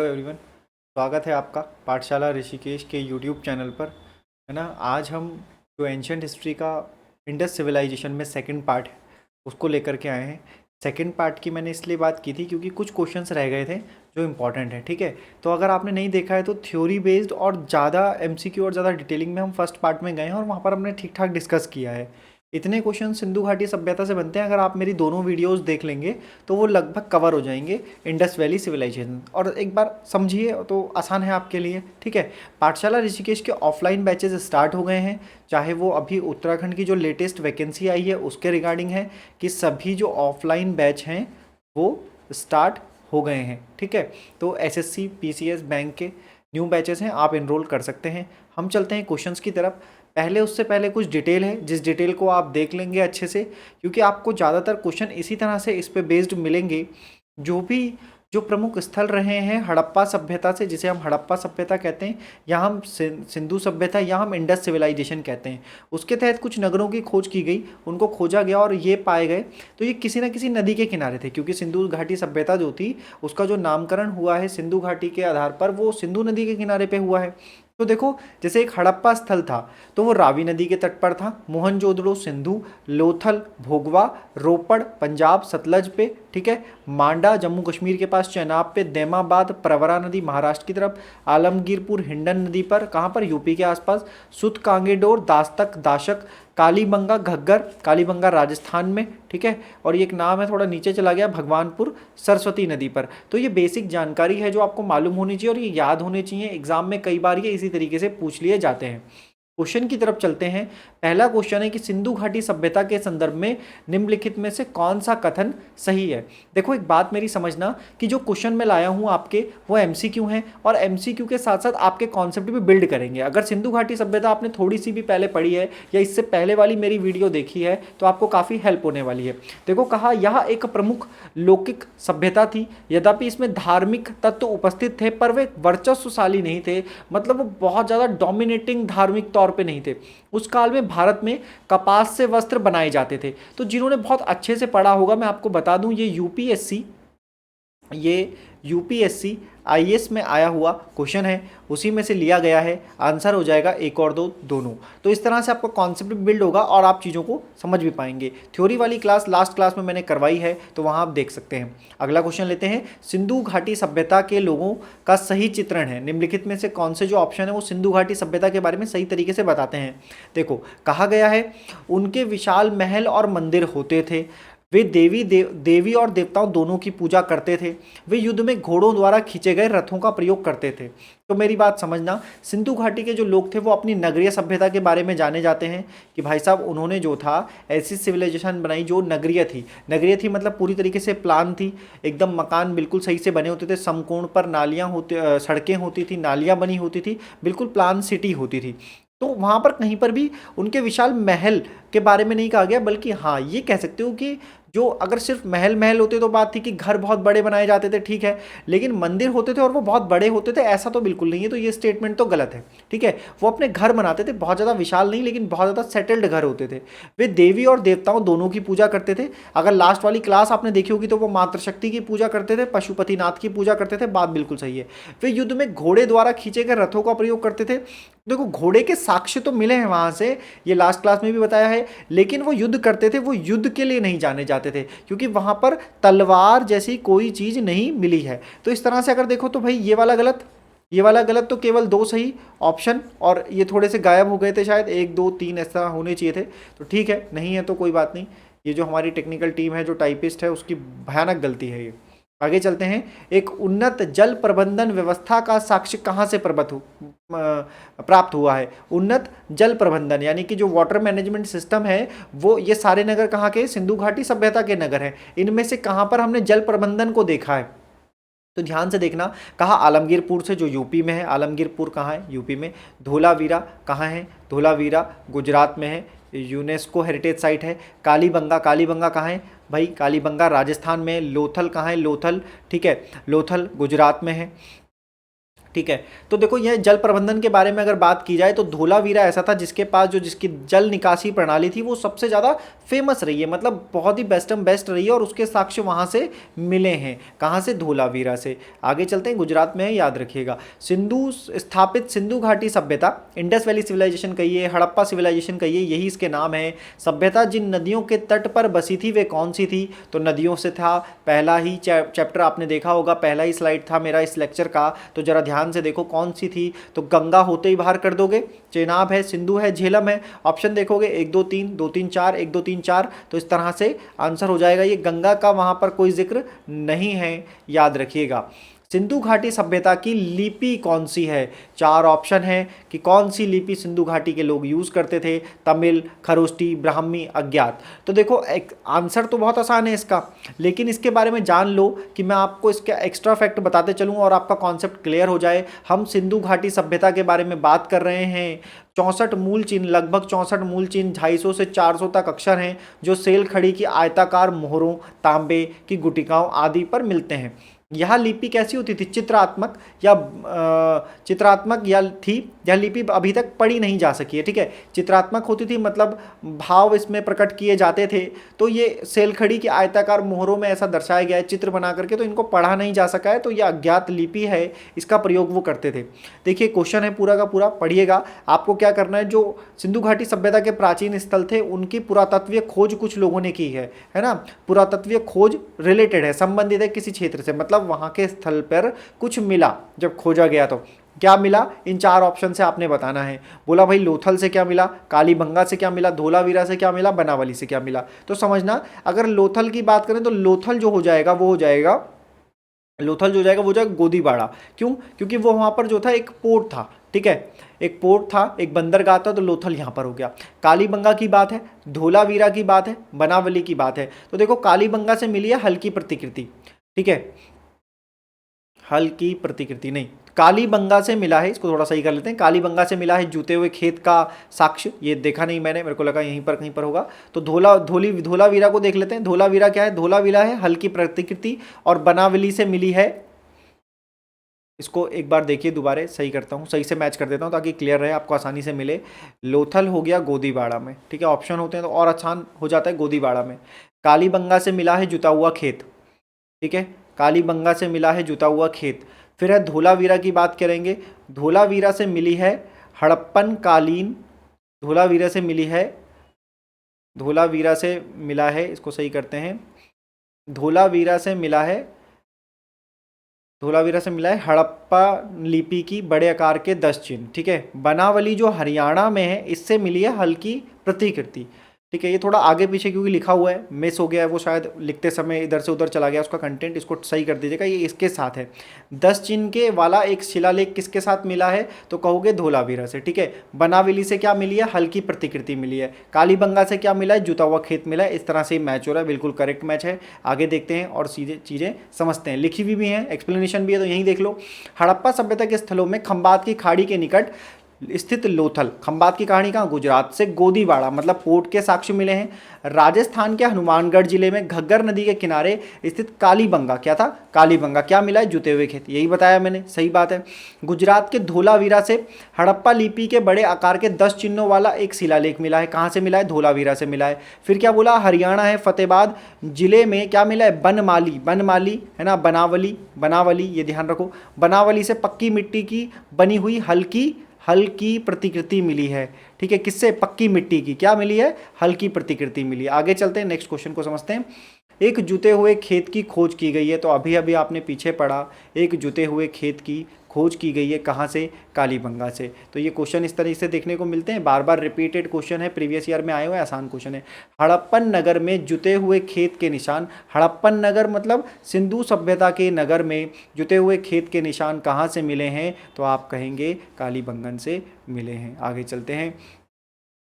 Hello everyone. स्वागत है आपका पाठशाला ऋषिकेश के यूट्यूब चैनल पर। है ना। आज हम जो एंशंट हिस्ट्री का इंडस सिविलाइजेशन में सेकंड पार्ट है उसको लेकर के आए हैं। सेकंड पार्ट की मैंने इसलिए बात की थी क्योंकि कुछ क्वेश्चंस रह गए थे जो इम्पॉर्टेंट है। ठीक है, तो अगर आपने नहीं देखा है तो थ्योरी बेस्ड और ज़्यादा एमसीक्यू और ज़्यादा डिटेलिंग में हम फर्स्ट पार्ट में गए हैं और वहाँ पर हमने ठीक ठाक डिस्कस किया है। इतने क्वेश्चन सिंधु घाटी सभ्यता से बनते हैं, अगर आप मेरी दोनों वीडियोस देख लेंगे तो वो लगभग कवर हो जाएंगे इंडस वैली सिविलाइजेशन। और एक बार समझिए तो आसान है आपके लिए। ठीक है, पाठशाला ऋषिकेश के ऑफलाइन बैचेस स्टार्ट हो गए हैं, चाहे वो अभी उत्तराखंड की जो लेटेस्ट वैकेंसी आई है उसके रिगार्डिंग है कि सभी जो ऑफलाइन बैच हैं वो स्टार्ट हो गए हैं। ठीक है, तो एसएससी पीसीएस बैंक के न्यू बैचेस हैं, आप इनरोल कर सकते हैं। हम चलते हैं क्वेश्चंस की तरफ। पहले उससे पहले कुछ डिटेल है जिस डिटेल को आप देख लेंगे अच्छे से, क्योंकि आपको ज़्यादातर क्वेश्चन इसी तरह से इस पे बेस्ड मिलेंगे। जो प्रमुख स्थल रहे हैं हड़प्पा सभ्यता से, जिसे हम हड़प्पा सभ्यता कहते हैं, या हम सिंधु सभ्यता या हम इंडस सिविलाइजेशन कहते हैं, उसके तहत कुछ नगरों की खोज की गई, उनको खोजा गया और ये पाए गए तो ये किसी न किसी नदी के किनारे थे, क्योंकि सिंधु घाटी सभ्यता जो थी उसका जो नामकरण हुआ है सिंधु घाटी के आधार पर वो सिंधु नदी के किनारे पे हुआ है। तो देखो, जैसे एक हड़प्पा स्थल था तो वो रावी नदी के तट पर था, मोहनजोदड़ो सिंधु, लोथल भोगवा रोपड़ पंजाब सतलज पे, ठीक है, मांडा जम्मू कश्मीर के पास चेनाब पे, दैमाबाद प्रवरा नदी महाराष्ट्र की तरफ, आलमगीरपुर हिंडन नदी पर, कहाँ पर, यूपी के आसपास, सुत कांगेडोर दास्तक दाशक, कालीबंगा घग्गर, कालीबंगा राजस्थान में, ठीक है, और ये एक नाम है थोड़ा नीचे चला गया, भगवानपुर सरस्वती नदी पर। तो ये बेसिक जानकारी है जो आपको मालूम होनी चाहिए और ये याद होनी चाहिए, एग्जाम में कई बार ये इसी तरीके से पूछ लिए जाते हैं। क्वेश्चन की तरफ चलते हैं। पहला क्वेश्चन है कि सिंधु घाटी सभ्यता के संदर्भ में निम्नलिखित में से कौन सा कथन सही है। देखो, एक बात मेरी समझना कि जो क्वेश्चन मैं लाया हूं आपके वो एमसीक्यू हैं और एमसीक्यू के साथ साथ आपके कॉन्सेप्ट भी बिल्ड करेंगे। अगर सिंधु घाटी सभ्यता आपने थोड़ी सी भी पहले पढ़ी है या इससे पहले वाली मेरी वीडियो देखी है तो आपको काफ़ी हेल्प होने वाली है। देखो, कहा यह एक प्रमुख लौकिक सभ्यता थी, यद्यपि इसमें धार्मिक तत्व उपस्थित थे पर वे वर्चस्वशाली नहीं थे, मतलब वो बहुत ज़्यादा डोमिनेटिंग धार्मिक तौर पे नहीं थे। उस काल में भारत में कपास से वस्त्र बनाए जाते थे। तो जिन्होंने बहुत अच्छे से पढ़ा होगा मैं आपको बता दूं, ये यूपीएससी आईएएस में आया हुआ क्वेश्चन है, उसी में से लिया गया है। आंसर हो जाएगा एक और दो दोनों। तो इस तरह से आपका कॉन्सेप्ट बिल्ड होगा और आप चीज़ों को समझ भी पाएंगे। थ्योरी वाली क्लास लास्ट क्लास में मैंने करवाई है तो वहाँ आप देख सकते हैं। अगला क्वेश्चन लेते हैं। सिंधु घाटी सभ्यता के लोगों का सही चित्रण है, निम्नलिखित में से कौन से जो ऑप्शन है वो सिंधु घाटी सभ्यता के बारे में सही तरीके से बताते हैं। देखो, कहा गया है उनके विशाल महल और मंदिर होते थे, वे देवी और देवताओं दोनों की पूजा करते थे, वे युद्ध में घोड़ों द्वारा खींचे गए रथों का प्रयोग करते थे। तो मेरी बात समझना, सिंधु घाटी के जो लोग थे वो अपनी नगरीय सभ्यता के बारे में जाने जाते हैं कि भाई साहब उन्होंने जो था ऐसी सिविलाइजेशन बनाई जो नगरीय थी। नगरीय थी मतलब पूरी तरीके से प्लान थी, एकदम मकान बिल्कुल सही से बने होते थे, समकोण पर नालियाँ होती, सड़कें होती थी, नालियाँ बनी होती थी, बिल्कुल प्लान सिटी होती थी। तो वहाँ पर कहीं पर भी उनके विशाल महल के बारे में नहीं कहा गया, बल्कि हाँ ये कह सकते हो कि जो अगर सिर्फ महल महल होते तो बात थी कि घर बहुत बड़े बनाए जाते थे, ठीक है, लेकिन मंदिर होते थे और वो बहुत बड़े होते थे ऐसा तो बिल्कुल नहीं है। तो ये स्टेटमेंट तो गलत है। ठीक है, वो अपने घर बनाते थे, बहुत ज़्यादा विशाल नहीं लेकिन बहुत ज़्यादा सेटल्ड घर होते थे। वे देवी और देवताओं दोनों की पूजा करते थे। अगर लास्ट वाली क्लास आपने देखी होगी तो वो मातृशक्ति की पूजा करते थे, पशुपतिनाथ की पूजा करते थे, बात बिल्कुल सही है। वे युद्ध में घोड़े द्वारा खींचे गए रथों का प्रयोग करते थे। देखो, घोड़े के साक्ष्य तो मिले हैं वहाँ से, ये लास्ट क्लास में भी बताया है, लेकिन वो युद्ध करते थे, वो युद्ध के लिए नहीं जाने जाते थे क्योंकि वहाँ पर तलवार जैसी कोई चीज़ नहीं मिली है। तो इस तरह से अगर देखो तो भाई ये वाला गलत, ये वाला गलत, तो केवल दो सही ऑप्शन और ये थोड़े से गायब हो गए थे, शायद एक दो तीन ऐसा होने चाहिए थे। तो ठीक है, नहीं है तो कोई बात नहीं, ये जो हमारी टेक्निकल टीम है जो टाइपिस्ट है उसकी भयानक गलती है ये। आगे चलते हैं। एक उन्नत जल प्रबंधन व्यवस्था का साक्ष्य कहाँ से प्राप्त हुआ है। उन्नत जल प्रबंधन यानी कि जो वाटर मैनेजमेंट सिस्टम है वो, ये सारे नगर कहाँ के, सिंधु घाटी सभ्यता के नगर हैं। इनमें से कहाँ पर हमने जल प्रबंधन को देखा है, तो ध्यान से देखना। कहा आलमगीरपुर से, जो यूपी में है। आलमगीरपुर कहाँ है, यूपी में। धोलावीरा कहाँ है, धोलावीरा गुजरात में है, यूनेस्को हेरिटेज साइट है। कालीबंगा, कालीबंगा कहाँ है भाई, कालीबंगा राजस्थान में। लोथल कहाँ है, लोथल, ठीक है, लोथल गुजरात में है। ठीक है। तो देखो यह जल प्रबंधन के बारे में अगर बात की जाए तो धोलावीरा ऐसा था जिसके पास जो जिसकी जल निकासी प्रणाली थी वो सबसे ज़्यादा फेमस रही है, मतलब बहुत ही बेस्ट रही है, और उसके साक्ष्य वहाँ से मिले हैं। कहाँ से? धोलावीरा से। आगे चलते हैं, गुजरात में है, याद रखिएगा। सिंधु स्थापित सिंधु घाटी सभ्यता, इंडस वैली सिविलाइजेशन कहिए, हड़प्पा सिविलाइजेशन कहिए, यही इसके नाम है। सभ्यता जिन नदियों के तट पर बसी थी वे कौन सी थी? तो नदियों से था। पहला ही चैप्टर आपने देखा होगा, पहला ही स्लाइड था मेरा इस लेक्चर का, तो जरा ध्यान से देखो कौन सी थी। तो गंगा होते ही बाहर कर दोगे, चेनाब है, सिंधु है, झेलम है। ऑप्शन देखोगे 1 2 3, 2 3 4, 1 2 3 4, तो इस तरह से आंसर हो जाएगा। ये गंगा का वहां पर कोई जिक्र नहीं है, याद रखिएगा। सिंधु घाटी सभ्यता की लिपि कौन सी है? 4 ऑप्शन है कि कौन सी लिपि सिंधु घाटी के लोग यूज करते थे। तमिल, खरोष्टी, ब्राह्मी, अज्ञात। तो देखो एक आंसर तो बहुत आसान है इसका, लेकिन इसके बारे में जान लो कि मैं आपको इसके एक्स्ट्रा फैक्ट बताते चलूँ और आपका कॉन्सेप्ट क्लियर हो जाए। हम सिंधु घाटी सभ्यता के बारे में बात कर रहे हैं। 64 मूल चिन्ह, लगभग 64 मूल चिन्ह, 250 से 400 तक अक्षर हैं जो सेल खड़ी की आयताकार मोहरों, तांबे की गुटिकाओं आदि पर मिलते हैं। यह लिपि कैसी होती थी? चित्रात्मक या थी। यह लिपि अभी तक पढ़ी नहीं जा सकी है, ठीक है। चित्रात्मक होती थी, मतलब भाव इसमें प्रकट किए जाते थे। तो ये सेलखड़ी की आयताकार मोहरों में ऐसा दर्शाया गया है चित्र बना करके, तो इनको पढ़ा नहीं जा सका है, तो यह अज्ञात लिपि है, इसका प्रयोग वो करते थे। देखिए क्वेश्चन है पूरा का पूरा, पढ़िएगा। आपको क्या करना है, जो सिंधु घाटी सभ्यता के प्राचीन स्थल थे उनकी पुरातत्वीय खोज कुछ लोगों ने की है ना। पुरातत्वीय खोज रिलेटेड है, संबंधित है किसी क्षेत्र से, मतलब वहां के स्थल पर कुछ मिला जब खोजा गया तो क्या मिला, इन 4 ऑप्शन से आपने बताना है। बोला भाई लोथल से क्या मिला, कालीबंगा से क्या मिला, धोलावीरा से क्या मिला, बनावली से क्या मिला। तो समझना, अगर लोथल की बात करें तो लोथल जो हो जाएगा वो हो जाएगा, लोथल जो हो जाएगा वो जाएगा गोदीबाड़ा। क्यों? क्योंकि वो वहां पर जो था एक पोर्ट था, ठीक है, एक पोर्ट था, एक बंदरगाह था, तो लोथल यहाँ पर हो गया। कालीबंगा की बात है, धोलावीरा की बात है, बनावली की बात है। तो देखो कालीबंगा से मिली है हल्की प्रतिकृति, ठीक है, हल्की प्रतिकृति नहीं, कालीबंगा से मिला है, इसको थोड़ा सही कर लेते हैं। कालीबंगा से मिला है जूते हुए खेत का साक्ष्य, ये देखा नहीं मैंने, मेरे को लगा यहीं पर कहीं पर होगा। तो धोलावीरा को देख लेते हैं। धोलावीरा क्या है? धोलावीरा है हल्की प्रतिकृति, और बनावली से मिली है, इसको एक बार देखिए, दोबारा सही करता हूँ, सही से मैच कर देता हूँ ताकि क्लियर रहे, आपको आसानी से मिले। लोथल हो गया गोदीबाड़ा में, ठीक है, ऑप्शन होते हैं तो और आसान हो जाता है गोदीबाड़ा में। कालीबंगा से मिला है जुता हुआ खेत, ठीक है, कालीबंगा से मिला है जुता हुआ खेत। फिर है धोलावीरा की बात करेंगे, धोलावीरा से मिली है हड़प्पन कालीन, धोलावीरा से मिली है, धोलावीरा से मिला है, इसको सही करते हैं, धोलावीरा से मिला है, धोलावीरा से मिला है हड़प्पा लिपि की बड़े आकार के 10 चिन्ह, ठीक है। बनावली जो हरियाणा में है इससे मिली है हल्की प्रतिकृति, ठीक है। ये थोड़ा आगे पीछे क्योंकि लिखा हुआ है, मिस हो गया है, वो शायद लिखते समय इधर से उधर चला गया उसका कंटेंट, इसको सही कर दीजिएगा। ये इसके साथ है, 10 चिन्ह के वाला एक शिलालेख किसके साथ मिला है? तो कहोगे धोलावीरा से, ठीक है। बनावली से क्या मिली है? हल्की प्रतिकृति मिली है। कालीबंगा से क्या मिला है? जुता हुआ खेत मिला है। इस तरह से मैच हो रहा है, बिल्कुल करेक्ट मैच है। आगे देखते हैं और सीधे चीज़ें समझते हैं, लिखी हुई भी हैं, एक्सप्लेनेशन भी है, तो यहीं देख लो। हड़प्पा सभ्यता के स्थलों में खंबात की खाड़ी के निकट स्थित लोथल, खंबात की कहानी कहाँ? गुजरात से गोदीबाड़ा, मतलब पोर्ट के साक्ष्य मिले हैं। राजस्थान के हनुमानगढ़ जिले में घग्गर नदी के किनारे स्थित कालीबंगा, क्या था? कालीबंगा क्या मिला है? जुते हुए खेत, यही बताया मैंने, सही बात है। गुजरात के धोलावीरा से हड़प्पा लिपि के बड़े आकार के 10 चिन्हों वाला एक शिलालेख मिला है, कहाँ से मिला है? धोलावीरा से मिला है। फिर क्या बोला? हरियाणा है फतेहाबाद जिले में क्या मिला है? बनमाली, बनमाली है ना, बनावली, बनावली, ये ध्यान रखो। बनावली से पक्की मिट्टी की बनी हुई हल्की प्रतिकृति मिली है, ठीक है, किससे? पक्की मिट्टी की क्या मिली है? हल्की प्रतिकृति मिली है। आगे चलते हैं, नेक्स्ट क्वेश्चन को समझते हैं। एक जुते हुए खेत की खोज की गई है, तो अभी अभी आपने पीछे पढ़ा, एक जुते हुए खेत की खोज की गई है, कहाँ से? कालीबंगा से। तो ये क्वेश्चन इस तरीके से देखने को मिलते हैं, बार बार रिपीटेड क्वेश्चन है, प्रीवियस ईयर में आए हुए आसान क्वेश्चन है। हड़प्पन नगर में जुते हुए खेत के निशान, हड़प्पन नगर मतलब सिंधु सभ्यता के नगर में जुते हुए खेत के निशान कहाँ से मिले हैं? तो आप कहेंगे कालीबंगन से मिले हैं। आगे चलते हैं,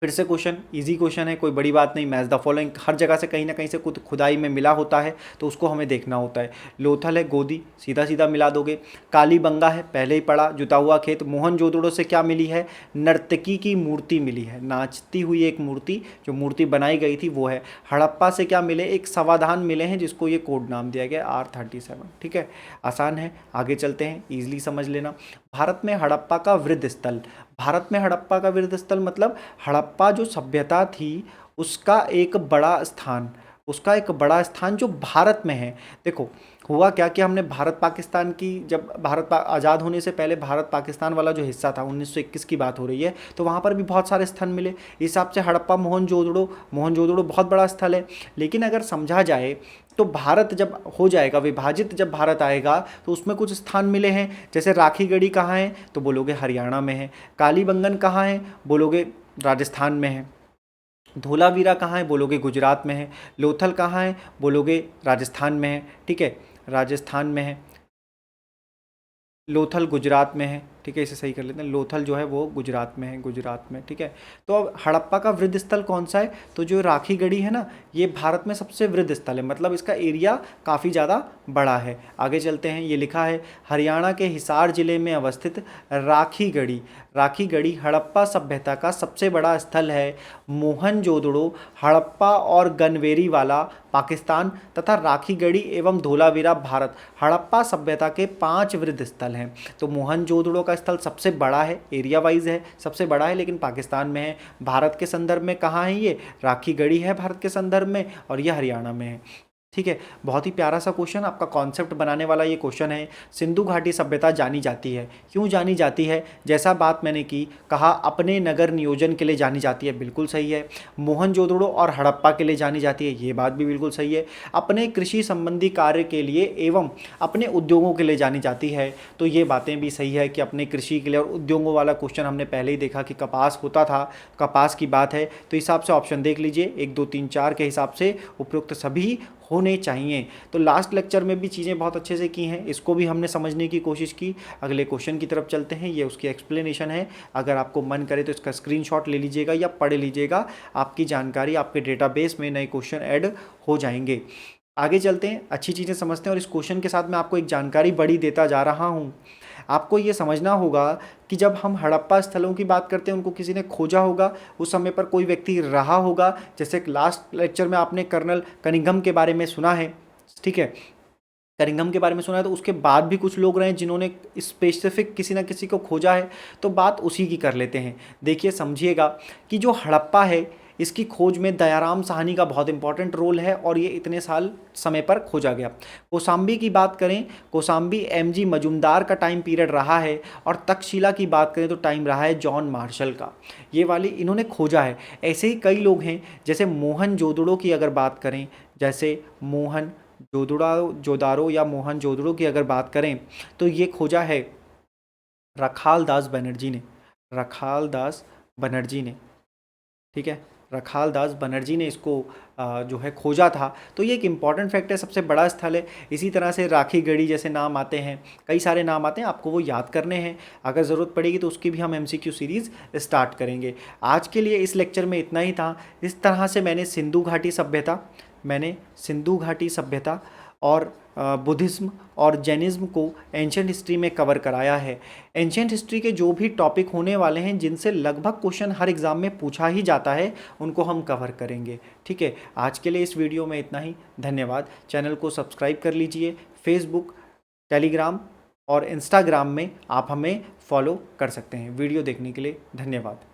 फिर से क्वेश्चन इजी क्वेश्चन है, कोई बड़ी बात नहीं। मैच द फॉलोइंग, हर जगह से कहीं ना कहीं से खुदाई में मिला होता है तो उसको हमें देखना होता है। लोथल है, गोदी, सीधा सीधा मिला दोगे। कालीबंगा है, पहले ही पढ़ा। जुता हुआ खेत। मोहनजोदड़ो से क्या मिली है? नर्तकी की मूर्ति मिली है, नाचती हुई एक मूर्ति, जो मूर्ति बनाई गई थी वो है। हड़प्पा से क्या मिले? एक समाधान मिले हैं जिसको ये कोड नाम दिया गया R37। ठीक है, आसान है, आगे चलते हैं, ईजिली समझ लेना। भारत में हड़प्पा का वृद्ध स्थल। भारत में हड़प्पा का वृद्ध स्थल मतलब हड़प्पा जो सभ्यता थी उसका एक बड़ा स्थान, उसका एक बड़ा स्थान जो भारत में है। देखो हुआ क्या कि हमने भारत पाकिस्तान की, जब आज़ाद होने से पहले भारत पाकिस्तान वाला जो हिस्सा था, 1921 की बात हो रही है, तो वहाँ पर भी बहुत सारे स्थल मिले। इस हिसाब से हड़प्पा मोहनजोदड़ो बहुत बड़ा स्थल है। लेकिन अगर समझा जाए तो भारत जब हो जाएगा विभाजित, जब भारत आएगा तो उसमें कुछ स्थान मिले हैं। जैसे राखीगढ़ी कहाँ है? तो बोलोगे हरियाणा में है। कालीबंगन कहाँ है? बोलोगे राजस्थान में है। धोलावीरा कहाँ है? बोलोगे गुजरात में है। लोथल कहाँ है? बोलोगे राजस्थान में है। ठीक है, राजस्थान में है। लोथल गुजरात में है। ठीक है, इसे सही कर लेते हैं, लोथल जो है वो गुजरात में है, गुजरात में। ठीक है, तो अब हड़प्पा का वृद्ध स्थल कौन सा है? तो जो राखीगढ़ी है ना, ये भारत में सबसे वृद्ध स्थल है, मतलब इसका एरिया काफ़ी ज़्यादा बड़ा है। आगे चलते हैं, ये लिखा है हरियाणा के हिसार जिले में अवस्थित राखीगढ़ी। राखीगढ़ी हड़प्पा सभ्यता का सबसे बड़ा स्थल है। मोहनजोदड़ो, हड़प्पा और गनवेरीवाला पाकिस्तान तथा राखीगढ़ी एवं धोलावीरा भारत, हड़प्पा सभ्यता के 5 वृद्ध स्थल हैं। तो मोहनजोदड़ो का स्थल सबसे बड़ा है, एरिया वाइज है सबसे बड़ा है, लेकिन पाकिस्तान में है। भारत के संदर्भ में कहाँ है? ये राखीगढ़ी है भारत के संदर्भ में, और ये हरियाणा में है। ठीक है, बहुत ही प्यारा सा क्वेश्चन, आपका कॉन्सेप्ट बनाने वाला ये क्वेश्चन है। सिंधु घाटी सभ्यता जानी जाती है, क्यों जानी जाती है? जैसा बात मैंने की, कहा अपने नगर नियोजन के लिए जानी जाती है, बिल्कुल सही है। मोहनजोदड़ो और हड़प्पा के लिए जानी जाती है, ये बात भी बिल्कुल सही है। अपने कृषि संबंधी कार्य के लिए एवं अपने उद्योगों के लिए जानी जाती है, तो ये बातें भी सही है कि अपने कृषि के लिए और उद्योगों वाला क्वेश्चन हमने पहले ही देखा कि कपास होता था, कपास की बात है, तो हिसाब से ऑप्शन देख लीजिए 1 2 3 4 के हिसाब से उपयुक्त सभी होने चाहिए। तो लास्ट लेक्चर में भी चीज़ें बहुत अच्छे से की हैं, इसको भी हमने समझने की कोशिश की। अगले क्वेश्चन की तरफ चलते हैं, ये उसकी एक्सप्लेनेशन है। अगर आपको मन करे तो इसका स्क्रीनशॉट ले लीजिएगा या पढ़ लीजिएगा, आपकी जानकारी आपके डेटाबेस में नए क्वेश्चन ऐड हो जाएंगे। आगे चलते हैं, अच्छी चीज़ें समझते हैं, और इस क्वेश्चन के साथ मैं आपको एक जानकारी बड़ी देता जा रहा हूँ। आपको ये समझना होगा कि जब हम हड़प्पा स्थलों की बात करते हैं, उनको किसी ने खोजा होगा, उस समय पर कोई व्यक्ति रहा होगा। जैसे लास्ट लेक्चर में आपने कर्नल कनिंघम के बारे में सुना है, ठीक है, कनिंघम के बारे में सुना है, तो उसके बाद भी कुछ लोग रहे जिन्होंने स्पेसिफिक किसी न किसी को खोजा है, तो बात उसी की कर लेते हैं। देखिए समझिएगा कि जो हड़प्पा है, इसकी खोज में दयाराम साहनी का बहुत इंपॉर्टेंट रोल है, और ये इतने साल समय पर खोजा गया। कौसाम्बी की बात करें, कौसाम्बी MG मजुमदार का टाइम पीरियड रहा है, और तक्षशिला की बात करें तो टाइम रहा है जॉन मार्शल का। ये वाली इन्होंने खोजा है। ऐसे ही कई लोग हैं, जैसे मोहनजोदड़ो की अगर बात करें, जैसे मोहनजोदड़ो या मोहनजोदड़ो की अगर बात करें, तो ये खोजा है रखाल दास बनर्जी ने, रखाल दास बनर्जी ने। ठीक है, रखाल दास बनर्जी ने इसको जो है खोजा था। तो ये एक इम्पॉर्टेंट फैक्ट है, सबसे बड़ा स्थल है। इसी तरह से राखीगढ़ी जैसे नाम आते हैं, कई सारे नाम आते हैं, आपको वो याद करने हैं। अगर ज़रूरत पड़ेगी तो उसकी भी हम MCQ सीरीज़ स्टार्ट करेंगे। आज के लिए इस लेक्चर में इतना ही था। इस तरह से मैंने सिंधु घाटी सभ्यता और बुद्धिज़्म और जैनिज़्म को एंशियंट हिस्ट्री में कवर कराया है। एंशियंट हिस्ट्री के जो भी टॉपिक होने वाले हैं, जिनसे लगभग क्वेश्चन हर एग्ज़ाम में पूछा ही जाता है, उनको हम कवर करेंगे। ठीक है, आज के लिए इस वीडियो में इतना ही। धन्यवाद। चैनल को सब्सक्राइब कर लीजिए। फेसबुक, टेलीग्राम और इंस्टाग्राम में आप हमें फॉलो कर सकते हैं। वीडियो देखने के लिए धन्यवाद।